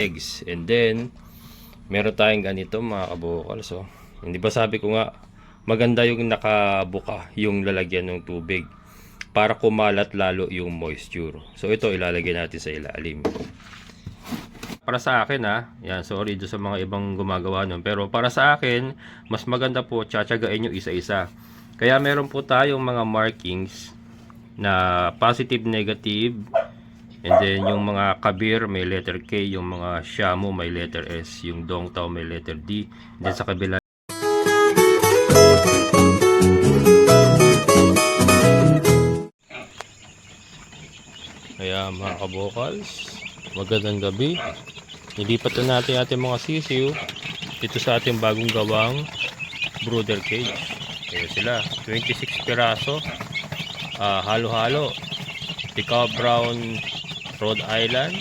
eggs. And then meron tayong ganito mga kabukal. So, hindi ba sabi ko nga maganda yung nakabuka yung lalagyan ng tubig para kumalat lalo yung moisture. So ito ilalagay natin sa ilalim. Para sa akin yan, sorry do sa mga ibang gumagawa nun, pero para sa akin mas maganda po tsatsagain yung isa-isa. Kaya meron po tayong mga markings na positive, negative, and then yung mga kabir may letter K, yung mga shamu may letter S, yung dongtao may letter D, and then sa kabila kaya mga kabokals, magandang gabi. Nilipat na natin ating mga sisiw dito sa ating bagong gawang brooder cage. Kaya sila 26 piraso, halo-halo, Ticao Brown Rhode Island,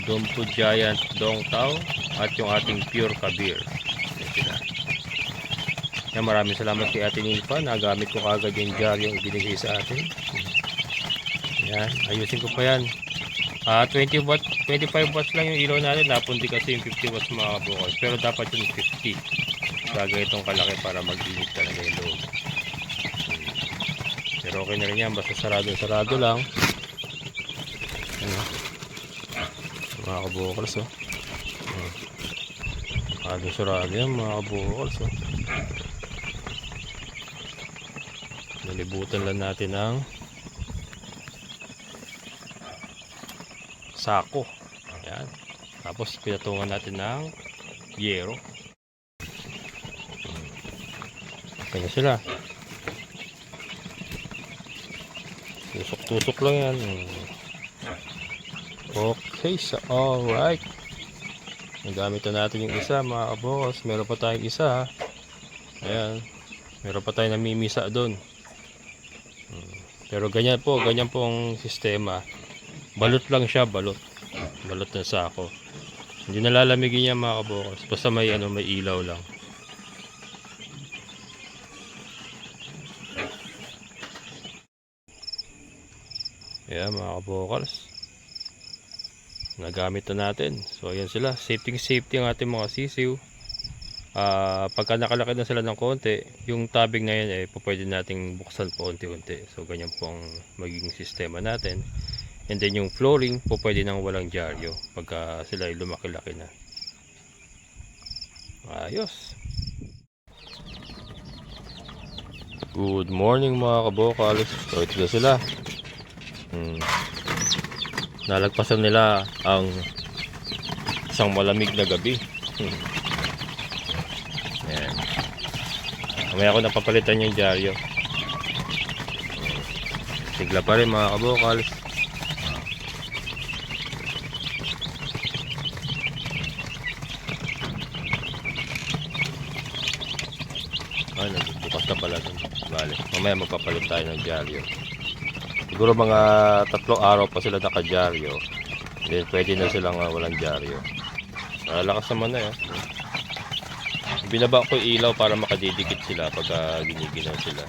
Dumpo Giant Dongtao, at yung ating pure kabir. Kaya sila. Kaya maraming salamat kay Ate Nilpa, nagamit ko kagad yung jar yung ibinigay sa atin. Yan, ayusin ko pa yan. 20 watt, 25 watts lang yung ilaw natin. Napundi kasi yung 50 watts mga kabukals. Pero dapat yung 50. Bagay itong kalaki para mag-init talaga yung loob. Pero okay na rin yan. Basta sarado lang. Ano? Mga kabukals sarado yan mga kabukals Nalibutan lang natin ng sako. Ayan. Tapos pinatungan natin ng yero. Okay na sila. Tusok-tusok lang yan. Okay, so alright. Nagamit na natin yung isa mga kabos. Meron pa tayong isa. Ayan. Meron pa tayong namimisa doon. Pero ganyan po ang sistema. Balot lang siya, balot ng sako. Hindi nalalamigin niya mga kabukals. Basta may ilaw lang. Ayan mga kabukals, nagamit na natin. So ayan sila, safety ang ating mga sisiw. Pagka nakalaki na sila ng konti, yung tabing na yan pwede nating buksan po unti-unti. So ganyan po ang magiging sistema natin. And then yung flooring po pwede nang walang dyaryo pagka sila ay lumaki-laki na. Ayos. Good morning mga kabokals. So ito na sila. Nalagpasan nila ang isang malamig na gabi. Ayan. Mamaya ako napapalitan yung dyaryo. Sigla pa rin mga kabokals. Ay, nagbukas na pala dun. Bale, mamaya magpapalit tayo ng dyaryo. Siguro mga 3 araw pa sila naka-dyaryo. Then pwede na silang walang dyaryo. Lakas naman na Binaba ko yung ilaw para makadidikit sila pagka giniginaw sila.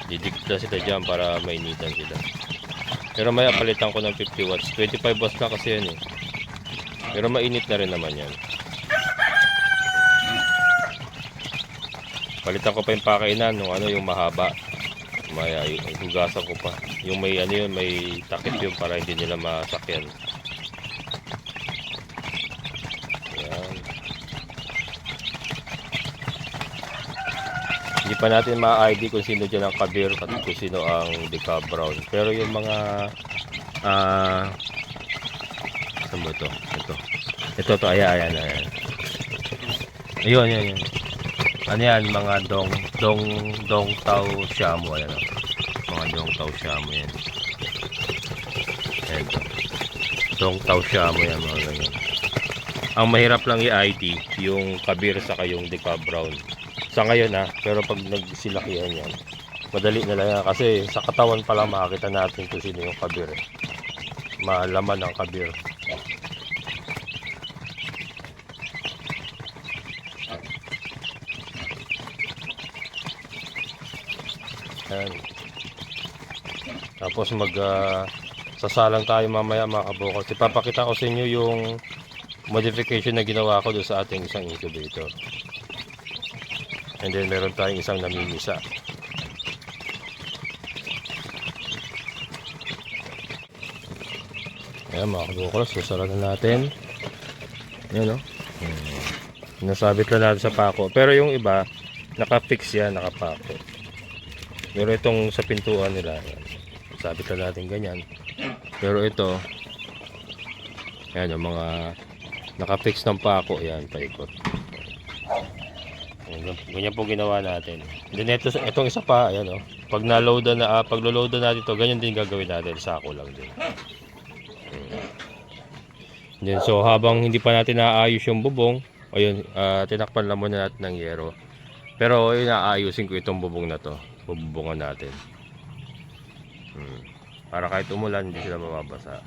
Didikit na sila dyan para mainitan sila. Pero maya palitan ko ng 50 watts. 25 watts na kasi yan Pero mainit na rin naman yan. Palitan ko pa yung pakainan yung mahaba. Maya hugasan ko pa. Yung may may takip yun para hindi nila masakyan. Ayan. Hindi pa natin ma-ID kung sino dyan ang kabir at kung sino ang Ticao Brown. Pero yung mga saan ba ito? Ito ayan. Ayun. Ano yan, mga dongtao shamu, ayan mga dongtao shamu yan. Ayan, dongtao shamu yan mga ganyan. Ang mahirap lang i-ID yung kabir saka yung Ticao Brown sa ngayon pero pag nagsilakihan yan madali na lang yan kasi sa katawan pa lang makakita natin kung sino yung kabir malaman ang kabir. Ayan. Tapos Sasalang tayo mamaya mga kabukals. Ipapakita ko sa inyo yung modification na ginawa ko doon sa ating isang incubator. And then meron tayong isang namimisa. Ayan mga kabukals, susara na natin. Ayan o. Nasabit na natin sa pako. Pero yung iba, naka-fix yan, nakapako. Pero itong sa pintuan nila, ayan, sabit na natin ganyan. Pero ito, ayan yung mga naka-fix ng pako, ayan, paikot. Ganyan po ginawa natin. Then itong isa pa, ayan o. Pag na-loadan na, pag-loadan natin ito, ganyan din gagawin natin, sako lang din. Then, so habang hindi pa natin naayos yung bubong, ayun, tinakpan lang muna natin ng yero. Pero ayun, naayusin ko itong bubong na to. Bububungan natin. Para kahit umulan, hindi sila mababasa.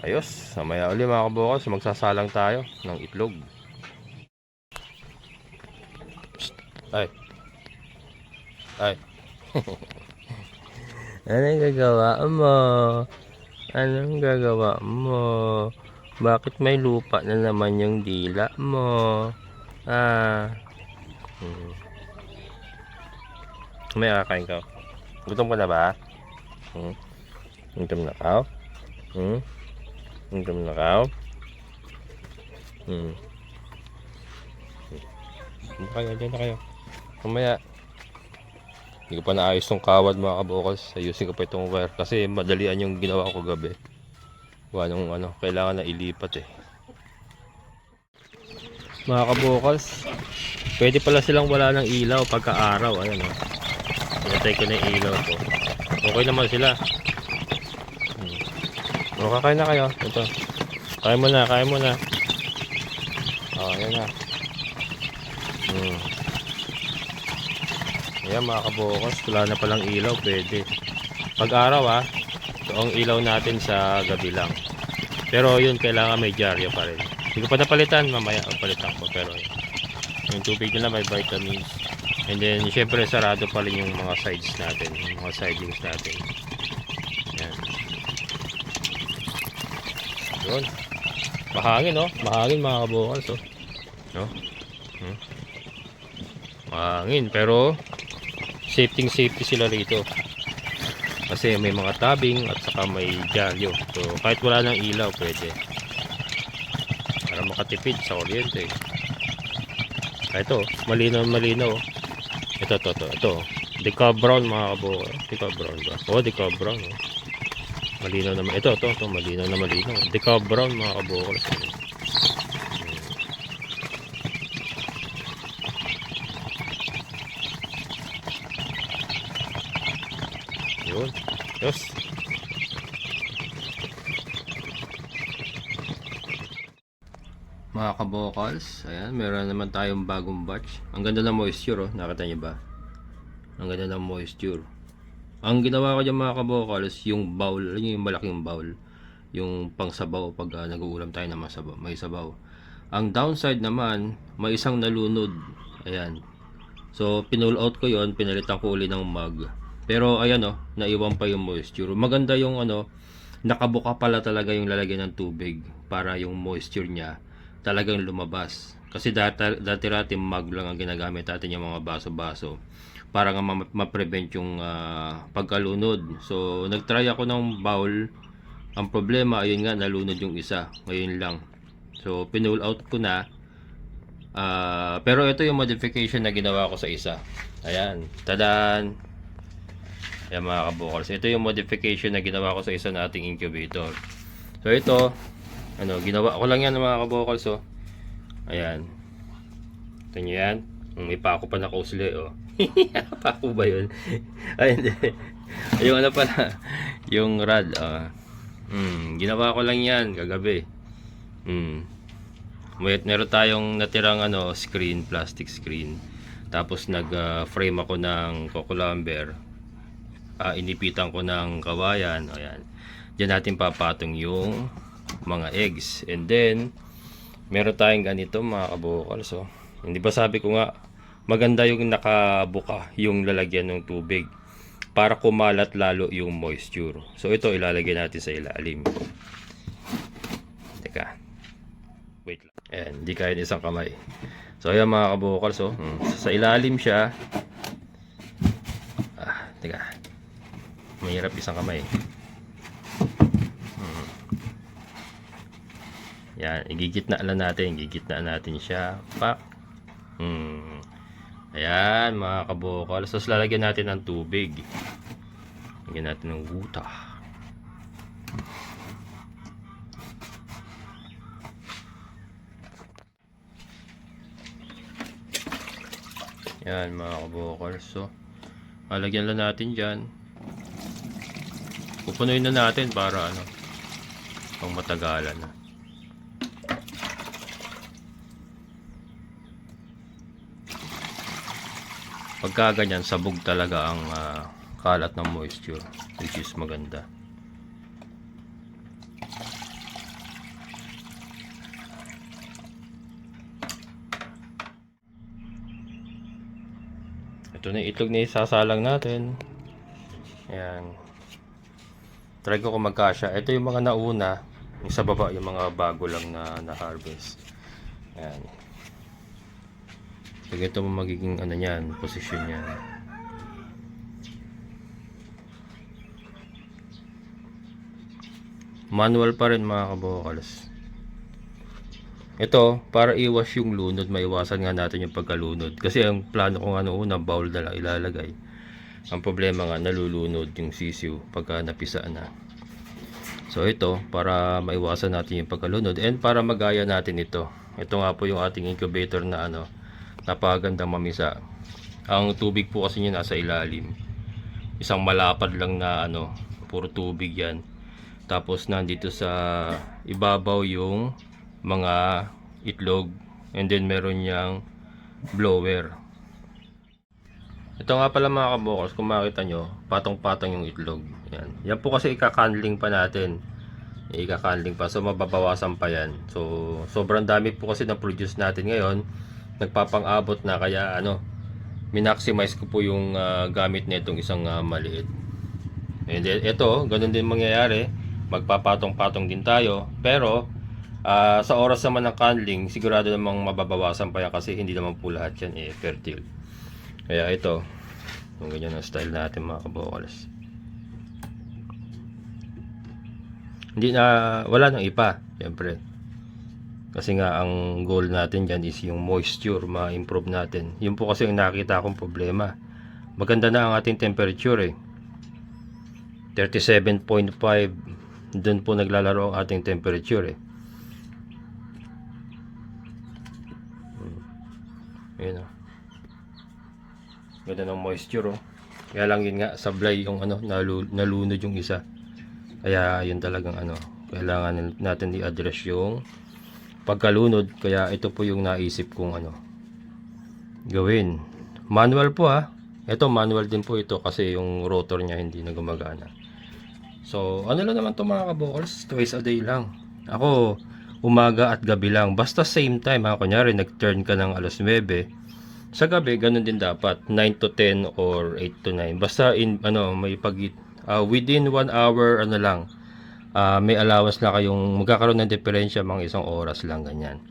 Ayos, mamaya uli mga kabukals, magsasalang tayo ng itlog. Psst. Ay. Anong gagawa mo? Anong gagawa mo? Bakit may lupa na naman yung dila mo? May kakain ka? Gutom ka na ba? Gutom na ka? Gutom na ka? Diyan na kayo. Mamaya. Hindi ko pa naayos tong kawad mga kabukals. Ayusin ko pa itong wire. Kasi madalian yung ginawa ko gabi. Anong kailangan na ilipat eh. Mga kabukals, pwede pala silang wala ng ilaw pagka-araw. Ayan o. Pinatay ko na yung ilaw ko. Okay naman sila. Kakain na kayo. Ito. Kain mo na, kain mo na. Ayan na. Ayan mga kabukals, wala na palang ilaw, pwede. Pag-araw ito ang ilaw natin sa gabi lang. Pero yun, kailangan may dyaryo pa rin. Hindi ko pa napalitan, mamaya palitan ko. Pero yung tubig nila may vitamins. And then syempre sarado pa rin yung mga sides natin, yung mga sidings natin. Ayan. Yun. Mahangin mahangin mga kabukals no? Mahangin pero safety sila rito. Kasi may mga tabing at saka may dyaryo. So kahit wala ng ilaw pwede. Para makatipid sa kuryente. Ito, malinaw. Ito. Decal brown mga kabukals. Decal brown ba? Decal brown. Malinaw naman. Ito, malinaw na malinaw. Decal brown mga kabukals. Yun. Yes. Mga kabukals, ayan, meron naman tayong bagong batch. Ang ganda ng moisture nakita niyo ba? Ang ganda ng moisture. Ang ginawa ko dyan mga kabukals, yung bowl, yung malaking bowl, yung pangsabaw pag nag-uulam tayo na may sabaw. Ang downside naman, may isang nalunod. Ayan. So pinull out ko yon, pinalitan ko uli ng mug. Pero ayan naiwan pa yung moisture. Maganda yung nakabuka pala talaga yung lalagyan ng tubig para yung moisture niya talagang lumabas. Kasi dati mug lang ang ginagamit natin, yung mga baso-baso para nga ma-prevent yung pagkalunod. So nagtry ako ng bowl. Ang problema ayun nga, nalunod yung isa. Ngayon lang. So pinull out ko na. Pero ito yung modification na ginawa ko sa isa. Ayan. Tadan! Ayan mga kabukals. Ito yung modification na ginawa ko sa isa nating incubator. So ito, ginawa ko lang yan mga kabukals Ayan. Ito nyo yan. May pako pa na kusli Pako ba yun? Ay hindi. Yung pala. Yung rod ginawa ko lang yan kagabi. Meron tayong natirang screen, plastic screen. Tapos nag-frame ako ng cocolumber. Inipitan ko ng kawayan. Ayan. Diyan natin papatong yung mga eggs. And then meron tayong ganito mga kabukals Hindi ba sabi ko nga maganda yung nakabuka yung lalagyan ng tubig para kumalat lalo yung moisture. So ito ilalagay natin sa ilalim. Teka. Wait lang. Ayan, hindi kaya ng isang kamay. So ayan mga kabukals, oh. Sa ilalim siya. Teka. Mahirap isang kamay. Yan, igigitnaan natin. Gigitnaan natin siya. Pak. Ayan mga kabukals. So lalagyan natin ng tubig. Lagyan natin ng wuta. Yan mga kabukals. So lagyan lang natin dyan. Pupunuin na natin para ano, pang matagalan na. Pagka ganyan, sabog talaga ang kalat ng moisture, which is maganda. Ito na yung itlog na isasalang natin. Ayan. Try ko kung magkasya. Ito yung mga nauna. Yung sa baba, yung mga bago lang na harvest. Ayan. So, ito mo magiging ano yan, posisyon yan. Manual pa rin mga kabukals. Ito, para iwas yung lunod, maiwasan nga natin yung pagkalunod. Kasi ang plano ko nga noon, bowl na lang ilalagay. Ang problema nga, nalulunod yung sisiw pagka napisa na. So ito, para maiwasan natin yung pagkalunod and para magaya natin ito. Ito nga po yung ating incubator na ano, napakagandang mamisa. Ang tubig po kasi niya nasa ilalim. Isang malapad lang na ano, puro tubig yan. Tapos nandito sa ibabaw yung mga itlog and then meron niyang blower. Ito nga pala mga kabukals, kung makita nyo, patong-patong yung itlog. Yan. Yan po kasi ika-candling pa natin. Ika-candling pa, so mababawasan pa yan. So sobrang dami po kasi na-produce natin ngayon. Nagpapang-abot na, kaya ano, minaximize ko po yung gamit nitong isang maliit. And then ito, ganun din mangyayari. Magpapatong-patong din tayo, pero sa oras naman ng candling, sigurado namang mababawasan pa yan kasi hindi naman po lahat yan fertile. Kaya ito, yung ganyan ang style natin mga kabukals. Hindi na, wala nang ipa, siyempre. Kasi nga ang goal natin dyan is yung moisture, ma-improve natin. Yun po kasi yung nakita akong problema. Maganda na ang ating temperature 37.5, doon po naglalaro ang ating temperature Ayan o. Ganda ng moisture Kaya lang yun nga, sablay yung ano, nalunod yung isa. Kaya yun talagang ano, kailangan natin i-address yung pagkalunod. Kaya ito po yung naisip kong ano, gawin. Manual po Ito manual din po ito kasi yung rotor niya hindi na gumagana. So ano lang naman to mga kabukals, twice a day lang. Ako umaga at gabi lang, basta same time kunyari nag-turn ka ng alas 9, sa gabi ganun din dapat 9 to 10 or 8 to 9, basta in ano may within 1 hour ano lang, may allowance na kayong magkakaroon ng diferensya, mga isang oras lang ganyan.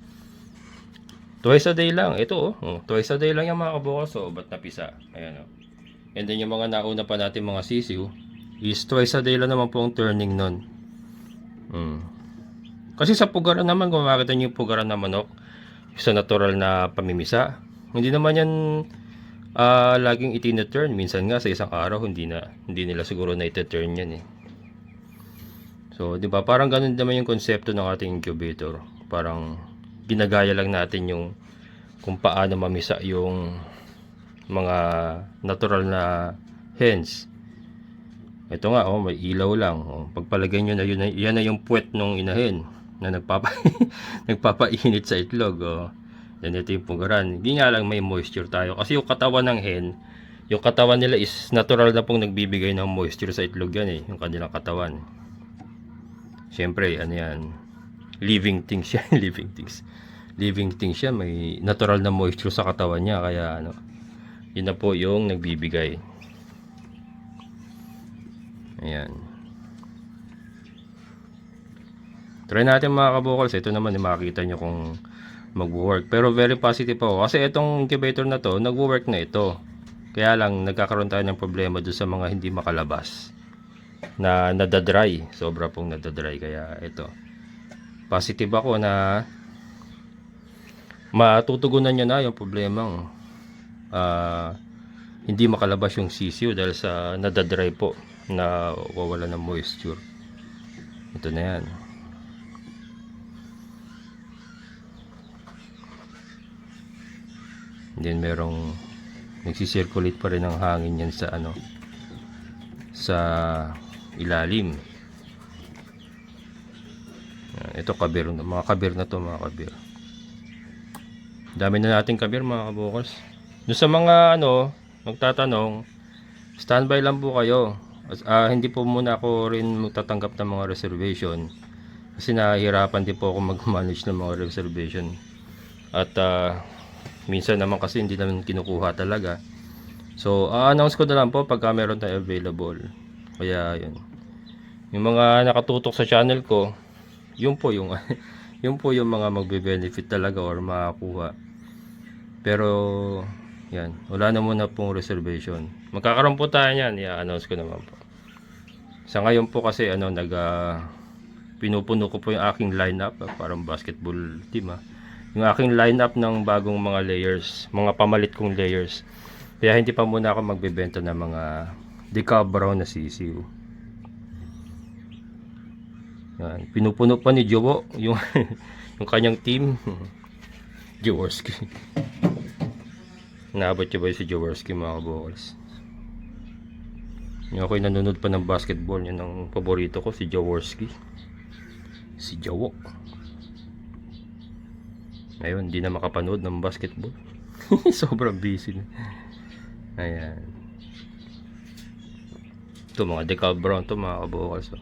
Twice a day lang ito twice a day lang yung mga kabukals. So ba't napisa, ayan and then yung mga nauna pa natin mga sisiw is twice a day lang naman po ang turning nun. Kasi sa pugaran naman, kung makita nyo yung pugaran na manok sa natural na pamimisa, hindi naman yan laging itina-turn. Minsan nga sa isang araw hindi nila siguro na ita-turn yan So di ba parang ganun naman yung konsepto ng ating incubator. Parang ginagaya lang natin yung kung paano mamisa yung mga natural na hens. Ito nga may ilaw lang. Pagpalagay nyo na yan na yung puwet ng inahin na nagpapainit sa itlog. Yan ito yung pugaran. Hindi nga lang may moisture tayo kasi yung katawan ng hen, yung katawan nila is natural na pong nagbibigay ng moisture sa itlog yan yung kanilang katawan. Siyempre ano yan, living things yan. living things yan, may natural na moisture sa katawan niya, kaya ano, yun na po yung nagbibigay. Ayan. Try natin mga kabukals. Ito naman makikita nyo kung mag-work. Pero very positive ako. Kasi itong incubator na to, nag-work na ito. Kaya lang, nagkakaroon tayo ng problema doon sa mga hindi makalabas. Na nadadry. Sobra pong nadadry. Kaya ito. Positive ako na matutugunan nyo na yung problemang hindi makalabas yung sisiyo dahil sa nadadry po na wawala ng moisture. Ito na yan. Then merong nagsisirculate pa rin ang hangin yan sa ano, sa ilalim. Ito kabir, mga kabir na to, mga kabir. Dami na nating kabir mga kabukals. Doon sa mga ano magtatanong, standby lang po kayo. Hindi po muna ako rin magtatanggap ng mga reservation kasi nahihirapan din po ako mag-manage ng mga reservation. At minsan naman kasi hindi naman kinukuha talaga. So, announce ko na lang po pagka meron tayo available. Kaya, yun. Yung mga nakatutok sa channel ko, yun po yung, yun po yung mga magbe-benefit talaga or makakuha. Pero, yan. Wala na muna pong reservation. Magkakaroon po tayo yan. I-announce ko naman po. Sa ngayon po kasi, pinupuno ko po yung aking lineup. Parang basketball team, yung aking lineup ng bagong mga layers, mga pamalit kong layers. Kaya hindi pa muna ako magbebenta ng mga decal brown na sisiu. Yan, pinupuno pa ni Jowo yung yung kanyang team. Jaworski. Naabot niyo ba si Jaworski mga kabukals? Yung ako'y nanonood pa ng basketball, yun ang paborito ko, si Jaworski. Si Jowo. Ngayon, hindi na makapanood ng basketball. Sobrang busy na. Ayan. Ito, mga decal brown to mga kabukals.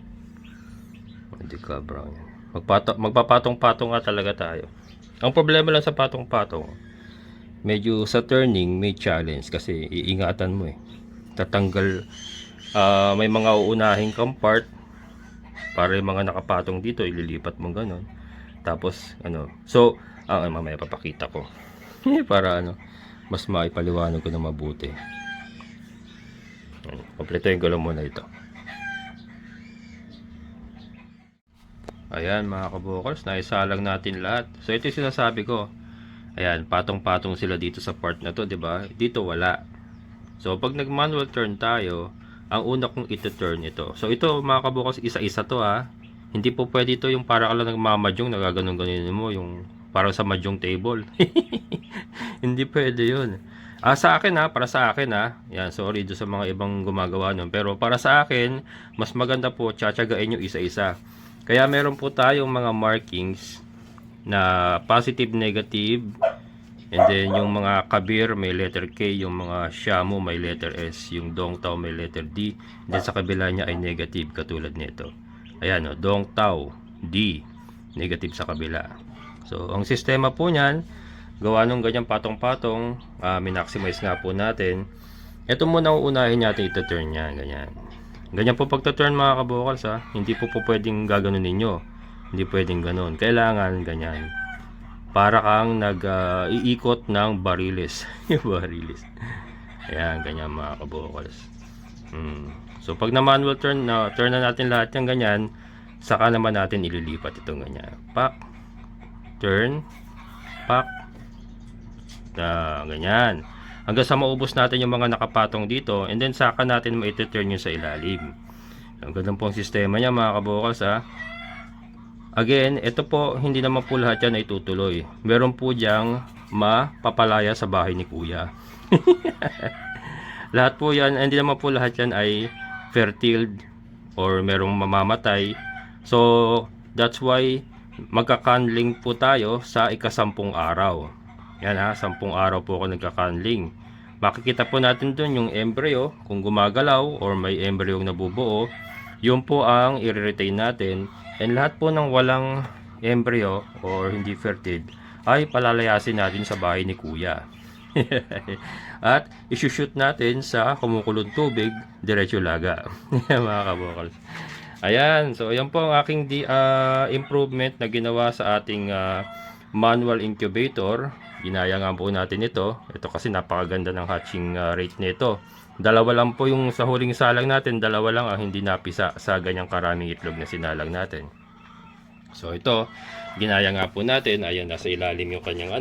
Mga decal brown. Magpapatong-patong nga talaga tayo. Ang problema lang sa patong-patong, medyo sa turning may challenge kasi iingatan mo tatanggal, may mga uunahin kang part para yung mga nakapatong dito ililipat mo ganon. Tapos so mamaya papakita ko para mas maipaliwanag ko na mabuti. Kompletuhin ko lang muna ito. Ayan mga kabukals, naisalang natin lahat. So ito yung sinasabi ko. Ayan, patong-patong sila dito sa part na to, 'di ba? Dito wala. So pag nag-manual turn tayo, ang una kong ito-turn ito. So ito mga kabukals, isa-isa to Hindi po pwede ito yung para ka lang nagmamadyong, nagaganon-ganon mo yung parang sa mahjong table. Hindi pwede yun. Sa akin para sa akin yan, sorry do sa mga ibang gumagawa nun. Pero para sa akin, mas maganda po tsatsagain yung isa-isa. Kaya meron po tayong mga markings na positive, negative. And then yung mga kabir may letter K, yung mga shamu may letter S, yung dongtao may letter D. And then sa kabila niya ay negative katulad nito. Ayan dongtao D, negative sa kabila. So, ang sistema po niyan, gawa nung ganyan patong-patong, minaximize nga po natin. Ito muna uunahin natin ito-turn niya, ganyan. Ganyan po pagta-turn mga kabukals hindi po pwedeng gaganon ninyo. Hindi pwedeng ganon. Kailangan ganyan. Para kang iikot ng bariles. Yung bariles. Ayan, ganyan mga kabukals. So, pag na manual turn na natin lahat ng ganyan, saka naman natin ililipat itong ganyan. Pak! Turn, pak, ganyan hanggang sa maubos natin yung mga nakapatong dito, and then saka natin ma-turn yung sa ilalim. Ang ganun po ang sistema niya mga kabukals Again, ito po hindi naman po lahat yan ay tutuloy. Meron po diyang mapapalaya sa bahay ni kuya. Lahat po yan, hindi naman po lahat yan ay fertile or merong mamamatay. So that's why magkakanling po tayo sa ika-10 araw. Yan 10 araw po ako nagkakanling. Makikita po natin dun yung embryo kung gumagalaw or may embryo na nabubuo. Yun po ang i-retain natin. And lahat po ng walang embryo or hindi fertile ay palalayasin natin sa bahay ni kuya. At isushoot natin sa kumukulong tubig, diretso laga. Mga kabokals. Ayan, so ayan po ang aking improvement na ginawa sa ating manual incubator. Ginaya nga po natin ito. Ito kasi napakaganda ng hatching rate nito. Dalawa lang po yung sa huling salang natin, dalawa lang ang hindi napisa sa ganyang karaming itlog na sinalang natin. So ito, ginaya nga po natin. Ayan, nasa ilalim yung kanyang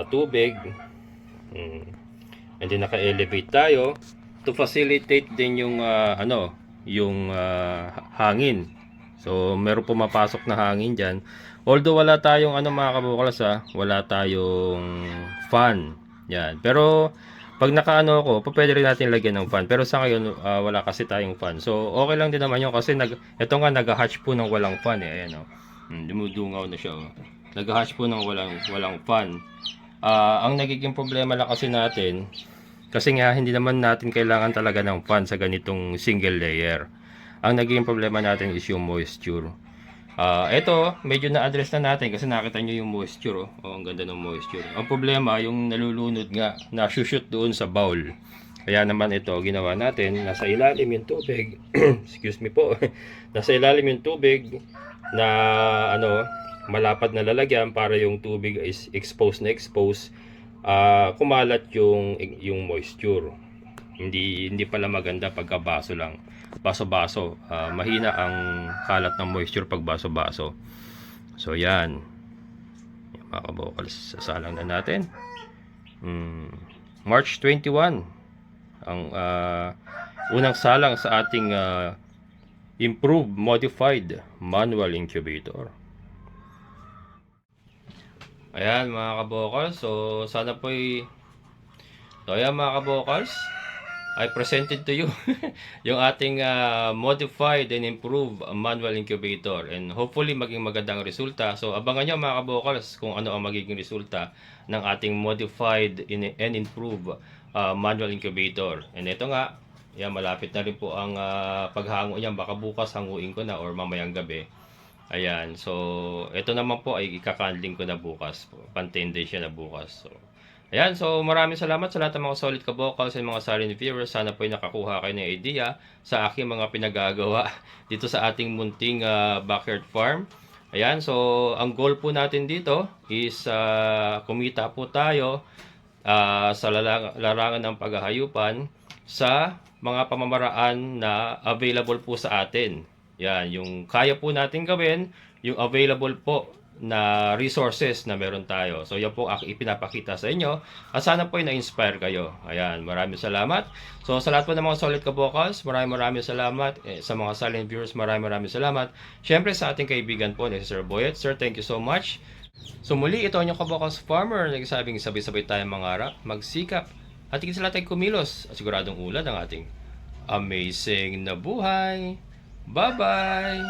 tubig. And then naka-elevate tayo to facilitate din yung hangin. So meron pumapasok na hangin diyan. Although wala tayong mga kabukals, wala tayong fan. Yan. Pero pag nakaano ako, pwede rin natin lagyan ng fan. Pero sa ngayon wala kasi tayong fan. So okay lang din naman 'yon kasi ito nga nag-hatch po ng walang fan Ayan dumudungaw na siya Nag-hatch po ng walang fan. Ang nagiging problema lang kasi natin, kasi nga hindi naman natin kailangan talaga ng fan sa ganitong single layer. Ang nagiging problema natin is yung moisture. Ito, medyo na-address na natin kasi nakita nyo yung moisture. Ang ganda ng moisture. Ang problema, yung nalulunod nga, na-shoot doon sa bowl. Kaya naman ito, ginawa natin, nasa ilalim yung tubig. Excuse me po. Nasa ilalim yung tubig na malapad na lalagyan para yung tubig is exposed na exposed. Kumalat yung moisture. Hindi pala maganda pagka baso lang. Baso-baso. Mahina ang kalat ng moisture pag baso-baso. So yan. Mga kabokals, sasalang na natin. March 21 ang unang salang sa ating improved modified manual incubator. Ayan mga kabokals, so sana po ayan mga kabokals, I presented to you yung ating modified and improved manual incubator, and hopefully maging magandang resulta. So abangan nyo mga kabokals kung ano ang magiging resulta ng ating modified and improved manual incubator. And ito nga, yan, malapit na rin po ang paghango niyan. Baka bukas hanguin ko na or mamayang gabi. Ayan, so ito naman po ay ikakandling ko na bukas. Pan 10 days siya na bukas. So ayan, so maraming salamat sa lahat ng mga solid kabokals and mga silent viewers. Sana po ay nakakuha kayo ng idea sa aking mga pinagagawa dito sa ating munting backyard farm. Ayan, so ang goal po natin dito is kumita po tayo sa larangan ng paghahayupan sa mga pamamaraan na available po sa atin. Yan, yung kaya po natin gawin, yung available po na resources na meron tayo. So yan po ang ipinapakita sa inyo at sana po ay na-inspire kayo. Ayan, maraming salamat. So sa lahat po ng mga solid kabokals, maraming salamat. Sa mga silent viewers, maraming salamat. Syempre sa ating kaibigan po ni Sir Boyet. Sir, thank you so much. So muli, ito ang inyong kabokals farmer. Nagsabing sabay-sabay tayong mangarap, magsikap, at higit sa lahat ay kumilos at siguradong ulad ang ating amazing na buhay. Bye-bye!